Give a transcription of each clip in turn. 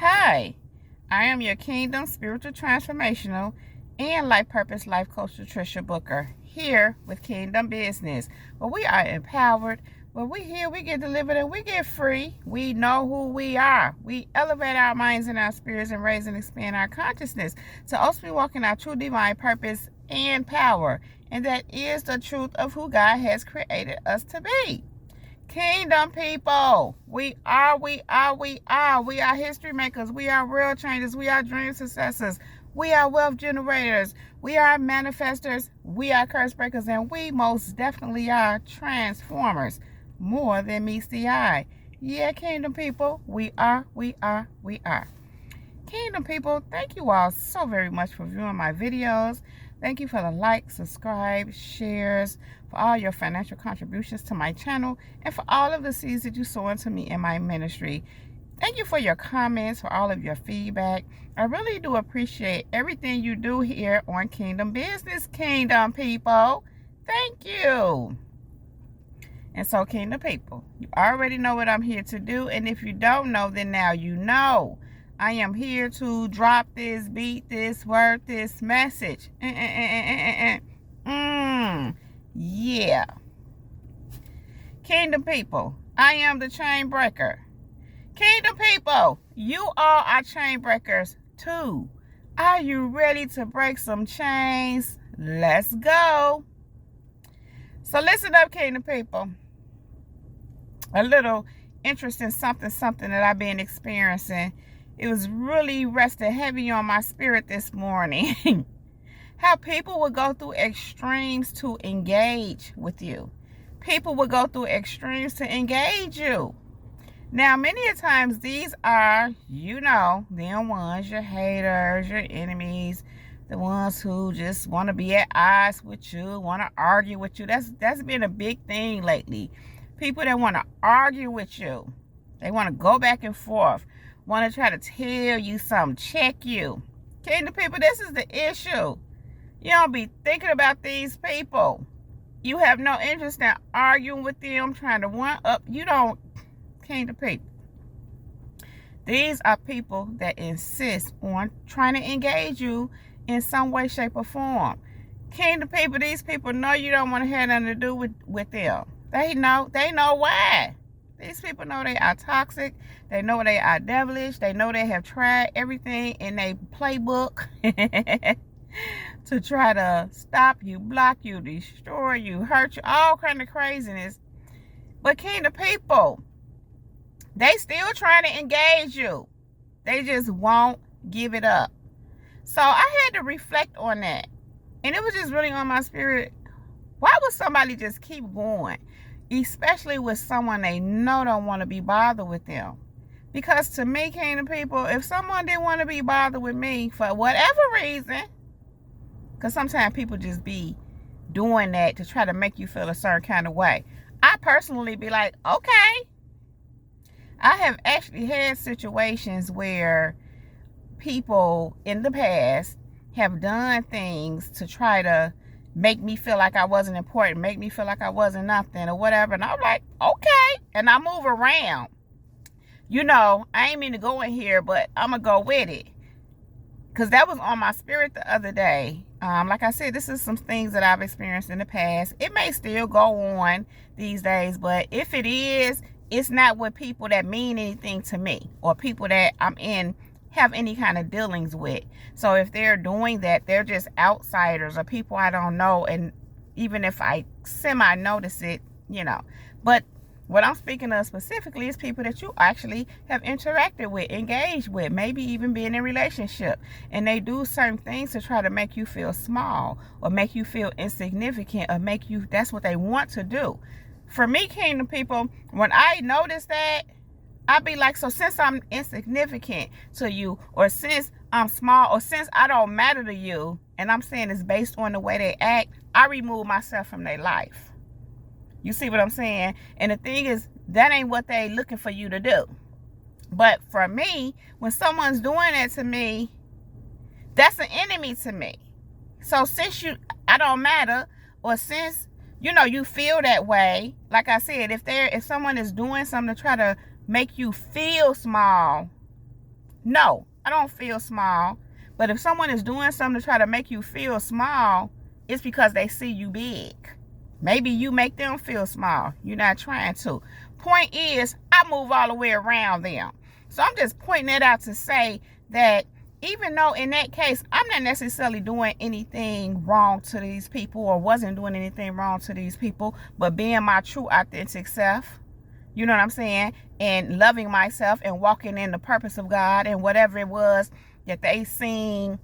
Hi, I am your Kingdom Spiritual Transformational and Life Purpose Life Coach Patricia Booker, here with Kingdom Business, where we are empowered, where we here, we get delivered, and we get free. We know who we are. We elevate our minds and our spirits and raise and expand our consciousness to ultimately walk in our true divine purpose and power. And that is the truth of who God has created us to be. Kingdom people, we are history makers. We are real changers. We are dream successors. We are wealth generators. We are manifestors. We are curse breakers. And we most definitely are transformers. More than meets the eye. Yeah, kingdom people, we are. Kingdom people, thank you all so very much for viewing my videos. Thank you for the likes, subscribe, shares, for all your financial contributions to my channel, and for all of the seeds that you sow into me in my ministry. Thank you for your comments, for all of your feedback. I really do appreciate everything you do here on Kingdom Business, kingdom people. Thank you. And so, kingdom people, you already know what I'm here to do, and if you don't know, then now you know. I am here to drop this, beat this, word this message. Yeah. Kingdom people, I am the chain breaker. Kingdom people, you all are chain breakers too. Are you ready to break some chains? Let's go. So listen up, kingdom people. A little interesting something that I've been experiencing. It was really resting heavy on my spirit this morning. How people would go through extremes to engage with you. People would go through extremes to engage you. Now, many a times these are, them ones, your haters, your enemies, the ones who just want to be at odds with you, want to argue with you. That's been a big thing lately. People that want to argue with you. They want to go back and forth. Want to try to tell you something, check you. Kingdom people, this is the issue. You don't be thinking about these people. You have no interest in arguing with them, trying to one up. You don't. Kingdom people. These are people that insist on trying to engage you in some way, shape, or form. Kingdom people, these people know you don't want to have nothing to do with them. They know why. These people know they are toxic. They know they are devilish. They know they have tried everything in their playbook to try to stop you, block you, destroy you, hurt you, all kind of craziness. But kingdom people, they still trying to engage you. They just won't give it up. So I had to reflect on that. And it was just really on my spirit. Why would somebody just keep going? Especially with someone they know don't want to be bothered with them. Because to me, kingdom people, if someone didn't want to be bothered with me for whatever reason, because sometimes people just be doing that to try to make you feel a certain kind of way, I personally be like, okay. I have actually had situations where people in the past have done things to try to make me feel like I wasn't important, make me feel like I wasn't nothing or whatever. And I'm like, okay. And I move around. I ain't mean to go in here, but I'm going to go with it. Because that was on my spirit the other day. Like I said, this is some things that I've experienced in the past. It may still go on these days, but if it is, it's not with people that mean anything to me or people that have any kind of dealings with. So if they're doing that, they're just outsiders or people I don't know. And even if I semi-notice it, But what I'm speaking of specifically is people that you actually have interacted with, engaged with, maybe even been in a relationship. And they do certain things to try to make you feel small or make you feel insignificant or that's what they want to do. For me, kingdom people, when I notice that, I'd be like, so since I'm insignificant to you, or since I'm small, or since I don't matter to you, and I'm saying it's based on the way they act, I remove myself from their life. You see what I'm saying? And the thing is, that ain't what they looking for you to do. But for me, when someone's doing that to me, that's an enemy to me. So since I don't matter, or since, you feel that way, like I said, if someone is doing something to try to make you feel small, No, I don't feel small. But if someone is doing something to try to make you feel small, it's because they see you big. Maybe you make them feel small. You're not trying to. Point is, I move all the way around them. So I'm just pointing that out to say that even though in that case, I'm not necessarily doing anything wrong to these people or wasn't doing anything wrong to these people, but being my true authentic self, you know what I'm saying? And loving myself and walking in the purpose of God and whatever it was that they seen,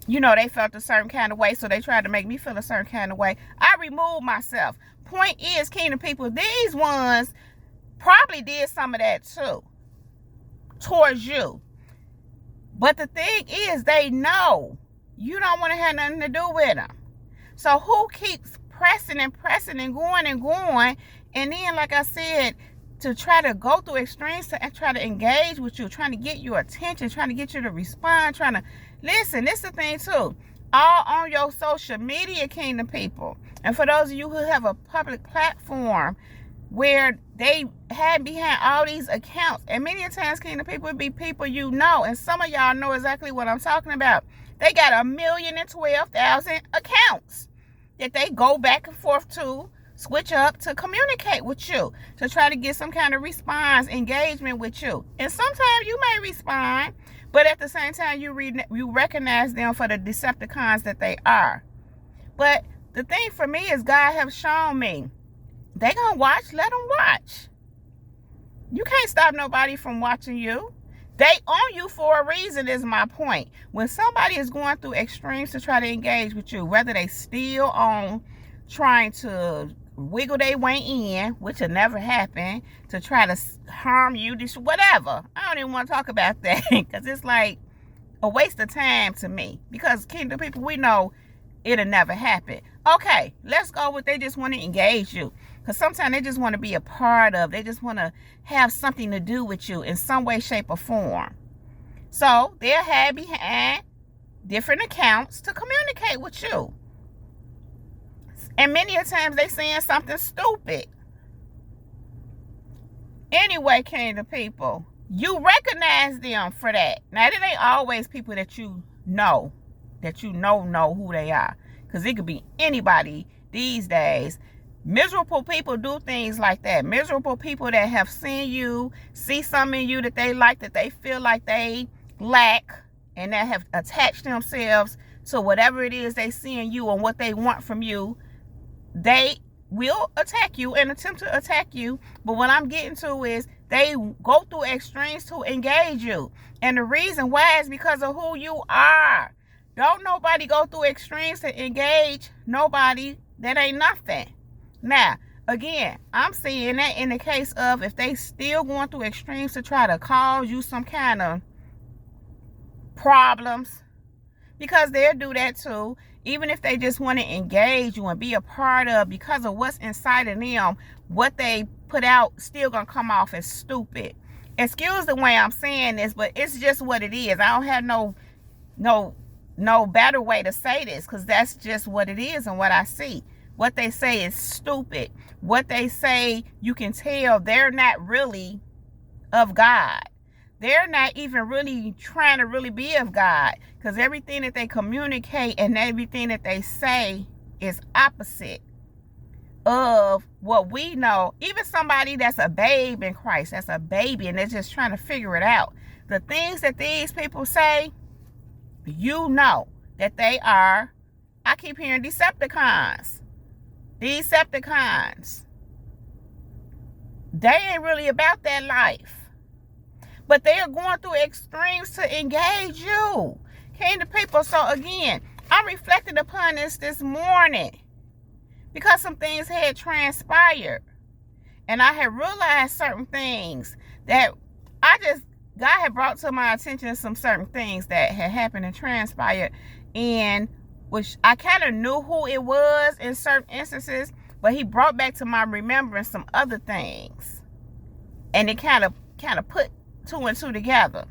you know, they felt a certain kind of way, so they tried to make me feel a certain kind of way. I removed myself. Point is, kingdom people, these ones probably did some of that too towards you. But the thing is, they know you don't want to have nothing to do with them. So who keeps pressing and pressing and going and going? And then, like I said, to try to go through extremes to try to engage with you, trying to get your attention, trying to get you to respond, trying to listen. This is the thing too. All on your social media, kingdom people. And for those of you who have a public platform where they had behind all these accounts, and many times, kingdom people, would be people you know, and some of y'all know exactly what I'm talking about. They got 1,012,000 accounts that they go back and forth to, switch up to communicate with you, to try to get some kind of response, engagement with you. And sometimes you may respond, but at the same time, you recognize them for the Decepticons that they are. But the thing for me is, God have shown me, they gonna watch, let them watch. You can't stop nobody from watching you. They own you for a reason, is my point. When somebody is going through extremes to try to engage with you, whether they still on trying to wiggle their way in, which will never happen, to try to harm you, whatever. I don't even want to talk about that because it's like a waste of time to me. Because kingdom people, we know it'll never happen. Okay, let's go with they just want to engage you. Because sometimes they just want to be a part of, they just want to have something to do with you in some way, shape, or form. So they'll have behind different accounts to communicate with you. And many a times they saying something stupid. Anyway, kingdom people, you recognize them for that. Now, it ain't always people that you know who they are. Because it could be anybody these days. Miserable people do things like that. Miserable people that have seen you, see something in you that they like, that they feel like they lack, and that have attached themselves to whatever it is they see in you and what they want from you. They will attack you and attempt to attack you. But what I'm getting to is they go through extremes to engage you. And the reason why is because of who you are. Don't nobody go through extremes to engage nobody that ain't nothing. Now, again, I'm seeing that in the case of if they still going through extremes to try to cause you some kind of problems, because they'll do that too. Even if they just want to engage you and be a part of, because of what's inside of them, what they put out still gonna come off as stupid. Excuse the way I'm saying this, but it's just what it is. I don't have no better way to say this, because that's just what it is and what I see. What they say is stupid. What they say, you can tell they're not really of God. They're not even really trying to really be of God, because everything that they communicate and everything that they say is opposite of what we know. Even somebody that's a babe in Christ, that's a baby, and they're just trying to figure it out. The things that these people say, you know that they are, I keep hearing Decepticons. Decepticons. They ain't really about that life. But they are going through extremes to engage you. Kingdom people. So again, I'm reflecting upon this morning, because some things had transpired. And I had realized certain things that God had brought to my attention, some certain things that had happened and transpired, and which I kind of knew who it was in certain instances, but he brought back to my remembrance some other things. And it kind of put two and two together.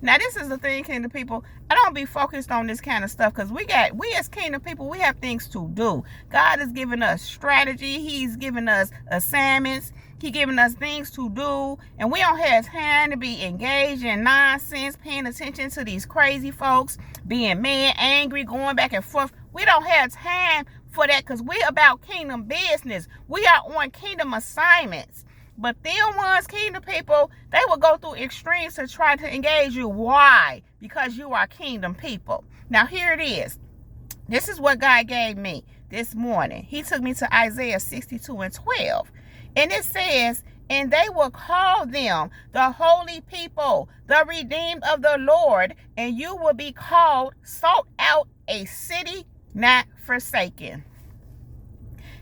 Now, this is the thing, kingdom people. I don't be focused on this kind of stuff because we as kingdom people, we have things to do. God has given us strategy. He's given us assignments. He giving us things to do. And we don't have time to be engaged in nonsense, paying attention to these crazy folks, being mad, angry, going back and forth. We don't have time for that because we're about kingdom business. We are on kingdom assignments. But them ones, kingdom people, they will go through extremes to try to engage you. Why? Because you are kingdom people. Now, here it is. This is what God gave me this morning. He took me to Isaiah 62:12. And it says, and they will call them the holy people, the redeemed of the Lord, and you will be called, sought out, a city not forsaken.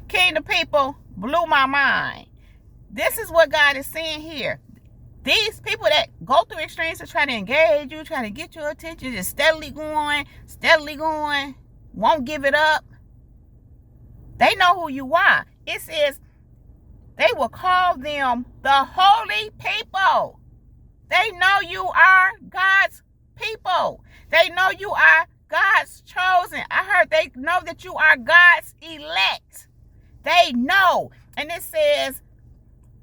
Kingdom people, blew my mind. This is what God is saying here. These people that go through extremes to try to engage you, try to get your attention, just steadily going, won't give it up. They know who you are. It says they will call them the holy people. They know you are God's people. They know you are God's chosen. I heard they know that you are God's elect. They know. And it says,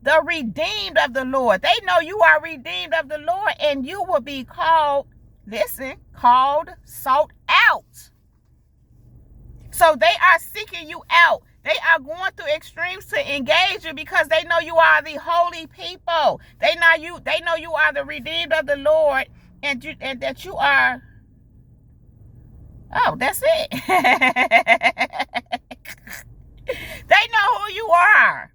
the redeemed of the Lord. They know you are redeemed of the Lord, and you will be called, called, sought out. So they are seeking you out. They are going through extremes to engage you because they know you are the holy people. They know you are the redeemed of the Lord, and that you are. Oh, that's it. They know who you are.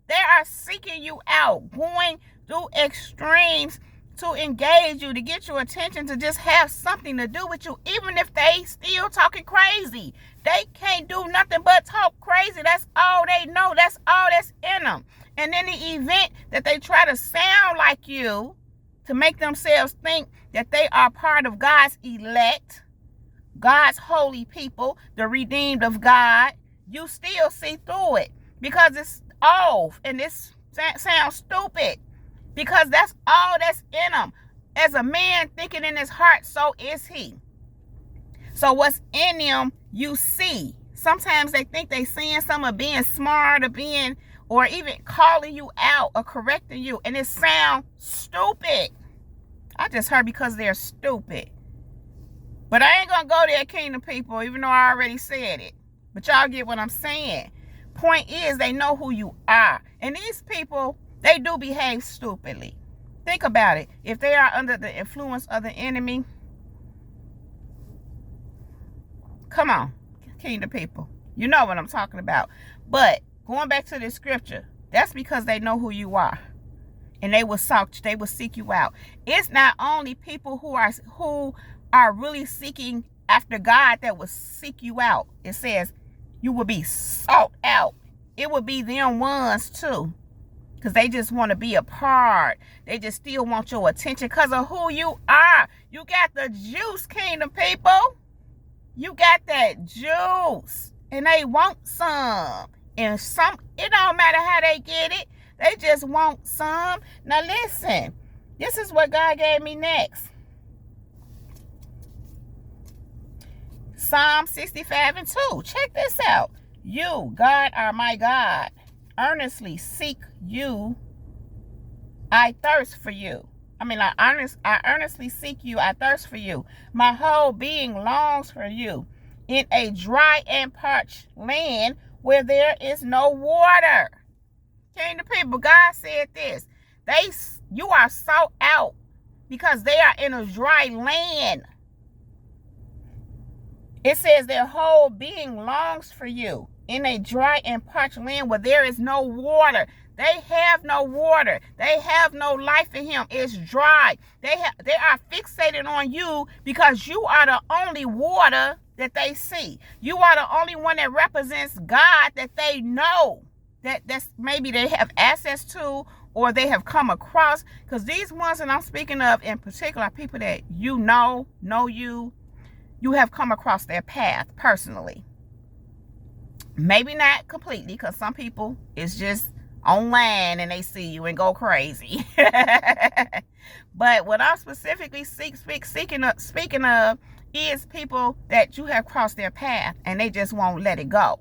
They are seeking you out, going through extremes to engage you, to get your attention, to just have something to do with you, even if they still talking crazy. They can't do nothing but talk crazy. That's all they know. That's all that's in them. And in the event that they try to sound like you, to make themselves think that they are part of God's elect, God's holy people, the redeemed of God, you still see through it because it's off, and this sounds stupid because that's all that's in them. As a man thinking in his heart, so is he. So what's in them, you see. Sometimes they think they seeing some of being smart or even calling you out or correcting you, and it sounds stupid. I just heard because they're stupid. But I ain't gonna go there, kingdom people, even though I already said it. But y'all get what I'm saying. Point is, they know who you are. And these people, they do behave stupidly. Think about it. If they are under the influence of the enemy, come on, kingdom people. You know what I'm talking about. But going back to this scripture, that's because they know who you are. And they will seek you out. It's not only people who are really seeking after God that will seek you out. It says you will be sought out. It will be them ones too. Because they just want to be a part. They just still want your attention because of who you are. You got the juice, kingdom people. You got that juice. And they want some. And it don't matter how they get it. They just want some. Now listen. This is what God gave me next. Psalm 65:2. Check this out. You, God, are my God. Earnestly seek you. I thirst for you. I earnestly seek you. I thirst for you. My whole being longs for you. In a dry and parched land where there is no water. Kingdom people, God said this. You are sought out because they are in a dry land. It says their whole being longs for you in a dry and parched land where there is no water. They have no water. They have no life in him. It's dry. They are fixated on you because you are the only water that they see. You are the only one that represents God that they know. That's maybe they have access to or they have come across. Because these ones that I'm speaking of in particular are people that you know you have come across their path personally. Maybe not completely, because some people it's just online and they see you and go crazy. But what I'm specifically speaking of is people that you have crossed their path and they just won't let it go,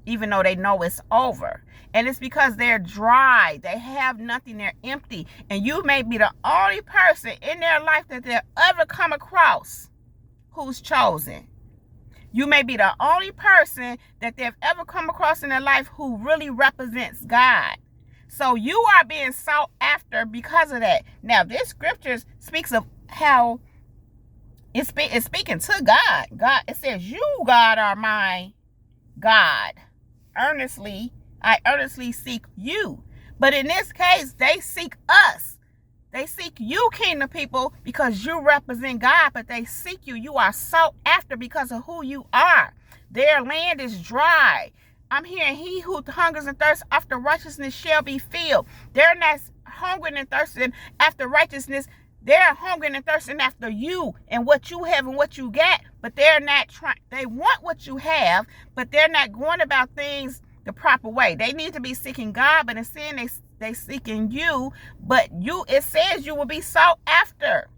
even though they know it's over. And it's because they're dry. They have nothing. They're empty. And you may be the only person in their life that they'll ever come across who's chosen. You may be the only person that they've ever come across in their life who really represents God. So you are being sought after because of that. Now, this scripture speaks of how it's speaking to God. God, it says, "You, God, are my God. I earnestly seek you." But in this case, they seek us. They seek you, kingdom people, because you represent God, but they seek you. You are sought after because of who you are. Their land is dry. I'm hearing, "He who hungers and thirsts after righteousness shall be filled." They're not hungering and thirsting after righteousness. They're hungering and thirsting after you and what you have and what you got, but they're not trying. They want what you have, but they're not going about things the proper way. They need to be seeking God, but instead they seeking you. But it says you will be sought after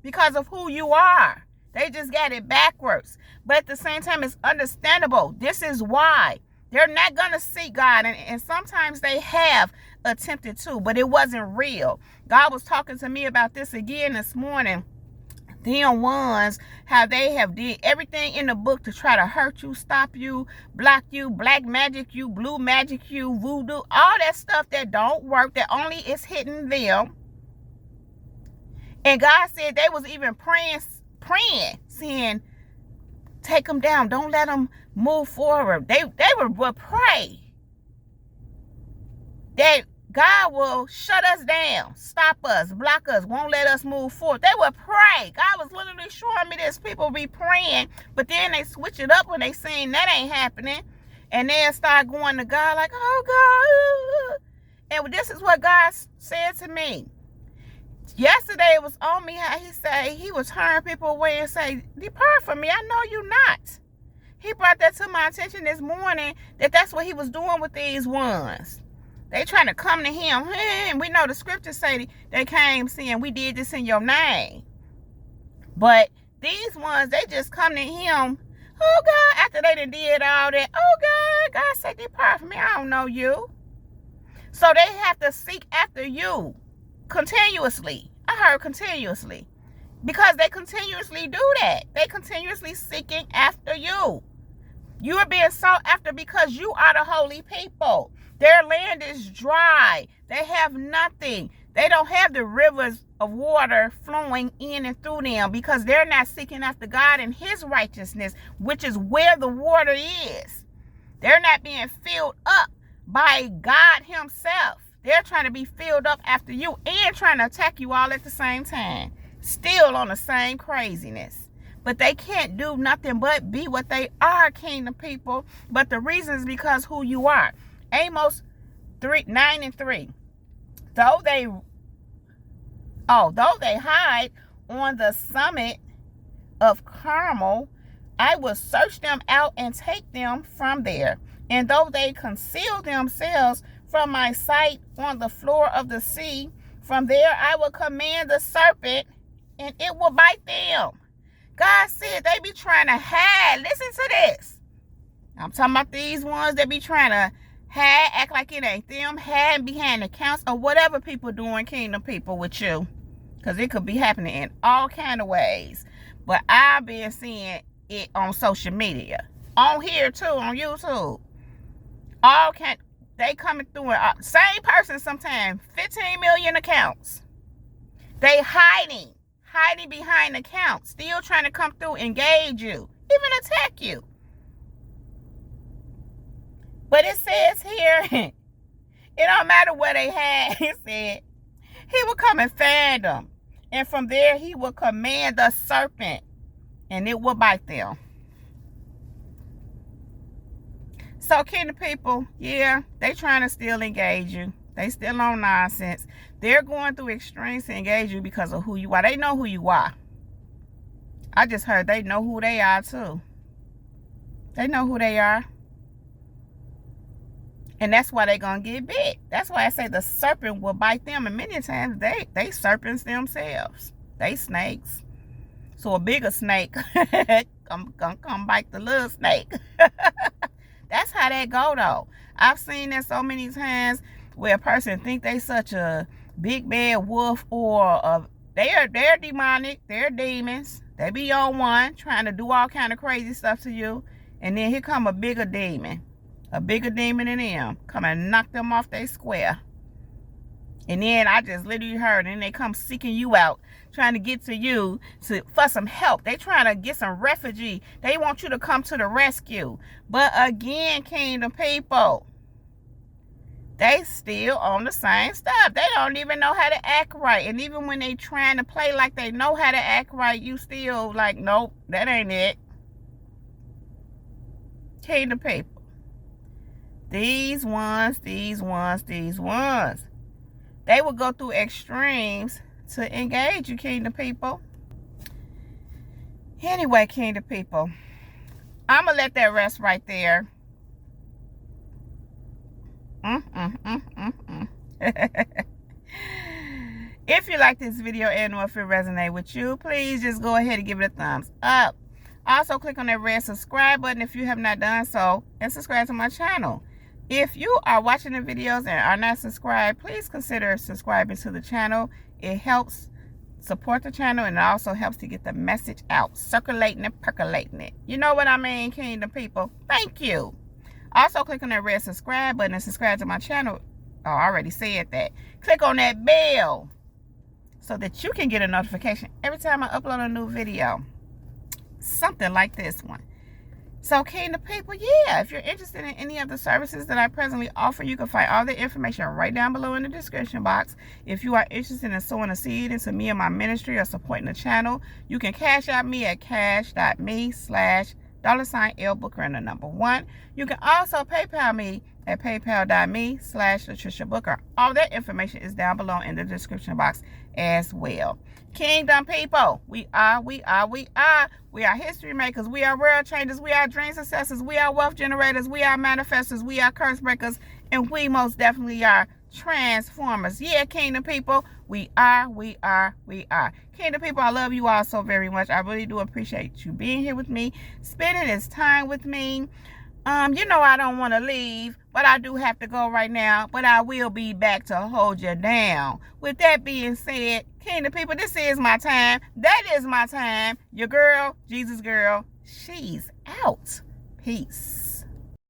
because of who you are. They just got it backwards. But at the same time, it's understandable. This is why. They're not going to seek God. And sometimes they have attempted to, but it wasn't real. God was talking to me about this again this morning. Them ones, how they have did everything in the book to try to hurt you, stop you, block you, black magic you, blue magic you, voodoo, all that stuff that don't work, that only is hitting them. And God said they was even praying, saying, "Take them down. Don't let them move forward." They would pray that God will shut us down, stop us, block us, won't let us move forward. They would pray. God was literally showing me this. People be praying, but then they switch it up when they seen that ain't happening. And then start going to God like, "Oh, God." And this is what God said to me. Yesterday it was on me how he said he was turning people away and say, "Depart from me, I know you not." He brought that to my attention this morning, that's what he was doing with these ones. They trying to come to him. And we know the scriptures say they came saying, "We did this in your name." But these ones, they just come to him, "Oh, God," after they done did all that. "Oh, God." God said, "Depart from me, I don't know you." So they have to seek after you continuously. I heard continuously. Because they continuously do that. They continuously seeking after you. You are being sought after because you are the holy people. Their land is dry. They have nothing. They don't have the rivers of water flowing in and through them because they're not seeking after God and his righteousness, which is where the water is. They're not being filled up by God himself. They're trying to be filled up after you and trying to attack you all at the same time. Still on the same craziness. But they can't do nothing but be what they are, kingdom people. But the reason is because who you are. Amos 9:3. Though they hide on the summit of Carmel, I will search them out and take them from there. And though they conceal themselves from my sight on the floor of the sea, from there I will command the serpent, and it will bite them. God said they be trying to hide. Listen to this. I'm talking about these ones that be trying to hide, act like it ain't them, hide behind accounts or whatever people doing, kingdom people, with you. Because it could be happening in all kind of ways. But I've been seeing it on social media. On here too, on YouTube. They coming through. Same person sometimes. 15 million accounts. They hiding behind accounts. Still trying to come through, engage you. Even attack you. But it says here, it don't matter what they had. It said, he will come and find them. And from there, he will command the serpent. And it will bite them. So, kingdom people, yeah, they trying to still engage you. They still on nonsense. They're going through extremes to engage you because of who you are. They know who you are. I just heard they know who they are too. They know who they are. And that's why they're going to get bit. That's why I say the serpent will bite them. And many times they serpents themselves. They snakes. So a bigger snake come bite the little snake. That's how that go, though. I've seen that so many times where a person think they such a big bad wolf, or they're demonic. They're demons. They be on one trying to do all kind of crazy stuff to you. And then here come a bigger demon. A bigger demon than them. Come and knock them off their square. And then I just literally heard, and they come seeking you out, trying to get to you for some help. They trying to get some refugee. They want you to come to the rescue. But again, kingdom people, they still on the same stuff. They don't even know how to act right. And even when they trying to play like they know how to act right, you still like, nope, that ain't it. Kingdom people. These ones, they will go through extremes to engage you, kingdom people. Anyway, kingdom people, I'm going to let that rest right there. If you like this video and or if it resonates with you, please just go ahead and give it a thumbs up. Also, click on that red subscribe button if you have not done so, and subscribe to my channel. If you are watching the videos and are not subscribed, please consider subscribing to the channel. It helps support the channel, and it also helps to get the message out, circulating and percolating it. You know what I mean, kingdom people? Thank you. Also, click on that red subscribe button and subscribe to my channel. Oh, I already said that. Click on that bell so that you can get a notification every time I upload a new video. Something like this one. So, kingdom people, yeah, if you're interested in any of the services that I presently offer, you can find all the information right down below in the description box. If you are interested in sowing a seed into me and my ministry or supporting the channel, you can cash out me at cash.me/$LBooker1. You can also PayPal me at paypal.me/LatriciaBooker. All that information is down below in the description box as well. Kingdom people, we are history makers, we are world changers, we are dream successors, we are wealth generators, we are manifestors, we are curse breakers, and we most definitely are transformers. Yeah, kingdom people, we are. Kingdom people, I love you all so very much. I really do appreciate you being here with me, spending this time with me. You know I don't want to leave, but I do have to go right now. But I will be back to hold you down. With that being said, kingdom people, this is my time. That is my time. Your girl, Jesus girl, she's out. Peace.